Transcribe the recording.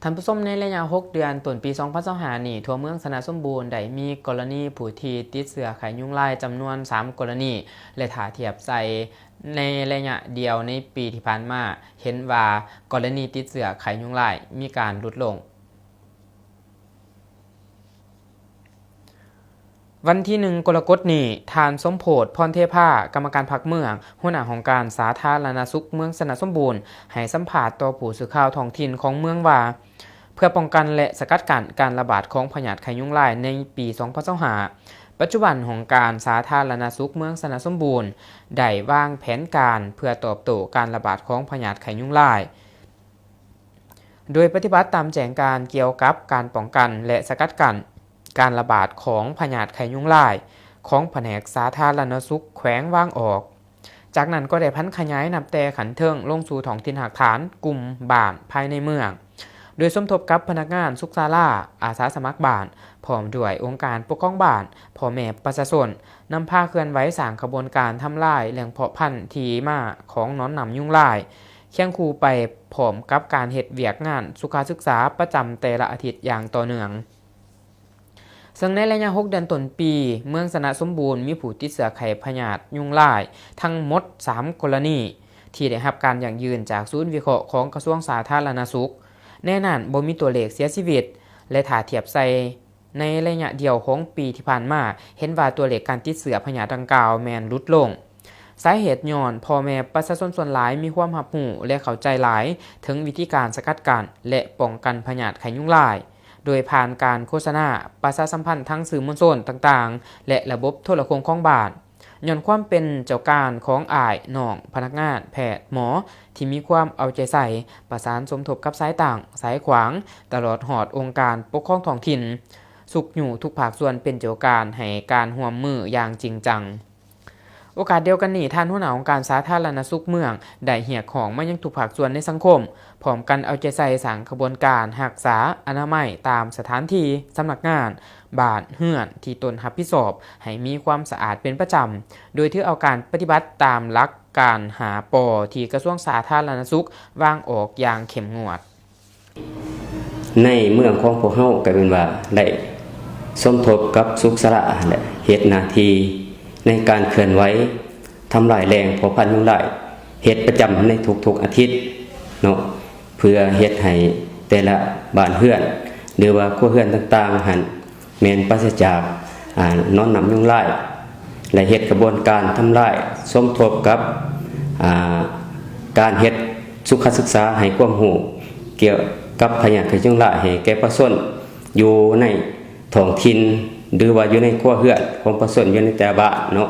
ท่านผู้ชมในระยะ6 เดือนต้นปี2025นี้ทั่วเมืองสนะสมบูรณ์ได้มีกรณีผู้ที่ติดเชื้อไข้ยุงลายจำนวน3กรณีและถ้าเทียบใส่ในระยะเดียวในปีที่ผ่านมาเห็นว่ากรณีติดเชื้อไข้ยุงลายมีการลดลงวันที่1กรกฎาคมนี้ท่านสมโพธิ์พรเทพากรรมการพรรคเมืองหัวหน้าของการสาธารณสุขเมืองสนะสมบูรณ์ให้สัมภาษณ์ต่อผู้สื่อข่าวท้องถิ่นของเมืองว่าเพื่อป้องกันและสกัดกั้นการระบาดของพยาธิไข้ยุงลายในปี2025ปัจจุบันของการสาธารณสุขเมืองสนะสมบูรณ์ได้วางแผนการเพื่อตอบโต้การระบาดของพยาธิไข้ยุงลายโดยปฏิบัติตามแผนการเกี่ยวกับการป้องกันและสกัดกั้นการระบาดของพยาธิไข้ยุงลายของแผนกสาธารณสุขแขวงว่างออกจากนั้นก็ได้พันขยายนับแต่ขันเทิงลงสู่ท้องถิ่นหากฐานกลุ่มบ้านภายในเมืองโดยสมทบกับพนักงานสุขศาลาอาสาสมัครบ้านพร้อมด้วยองค์การปกครองบ้านพ่อแม่ประชาชนนำพาเคลื่อนไหวสร้างขบวนการทำลายแหล่งเพาะพันธุ์ที่มาของหนอนหนำยุงลายเคียงคู่ไปพร้อมกับการเฮ็ดเวียกงานสุขศึกษาประจำแต่ละอาทิตย์อย่างต่อเนื่องซึ่งในระยะ6 เดือนต้นปีเมืองสนะสมบูรณ์มีผู้ติดเชื้อไข้พยาธิยุงลายทั้งหมด3กรณีที่ได้รับการยั่งยืนจากศูนย์วิเคราะห์ของกระทรวงสาธารณสุขแน่นอนบ่มีตัวเลขเสียชีวิตและถ้าเทียบใส่ในระยะเดียวของปีที่ผ่านมาเห็นว่าตัวเลขการติดเชื้อพยาธิดังกล่าวแม่นลดลงสาเหตุย้อนพ่อแม่ประชาชนส่วนหลายมีความรับรู้และเข้าใจหลายถึงวิธีการสกัดกั้นและป้องกันพยาธิไข้ยุงลายโดยผ่านการโฆษณาประชาสัมพันธ์ทั้งสื่อมวลชนต่างๆและระบบโทรคมของบ้านย้อนความเป็นเจ้าการของอ้ายน้องพนักงานแพทย์หมอที่มีความเอาใจใส่ประสานสมทบกับสายต่างสายขวางตลอดหอดองค์การปกครองท้องถิ่นสุขอยู่ทุกภาคส่วนเป็นเจ้าการให้การร่วมมืออย่างจริงจังโอกาสเดียวกันนี้ท่านหัวหน้าองค์การสาธารณสุขเมืองได้เหียกของมายังทุกภาคส่วนในสังคมพร้อมกันเอาใจใส่สร้างขบวนการรักษาอนามัยตามสถานที่สำนักงานบ้านเฮือนที่ตนรับผิดชอบให้มีความสะอาดเป็นประจำโดยถือเอาการปฏิบัติตามหลักการหาปอที่กระทรวงสาธารณสุขวางออกอย่างเข้มงวดในเมืองของพวกเฮาก็เป็นว่าได้สมทบกับสุขศาลาและเฮ็ดหน้าที่ในการเคลื่อนไหวทำลายแรงเพาะพันธุ์ยุงลายเฮ็ดประจำในทุกๆอาทิตย์เนาะเพื่อเฮ็ดให้แต่ละบ้านเฮือนหรือว่าครัวเรือนต่างๆหันแม่นปราศจากนอนหนำยุงลายและเฮ็ดกระบวนการทำลายสมทบกับการเฮ็ดสุขศึกษาให้ความรู้เกี่ยวกับพยาธิไข้ยุงลายให้แก่ประชาชนอยู่ในท้องถิ่นหรือว่าอยู่ในครัวเรือนของประชาชนอยู่ในแต่ละบ้านเนาะ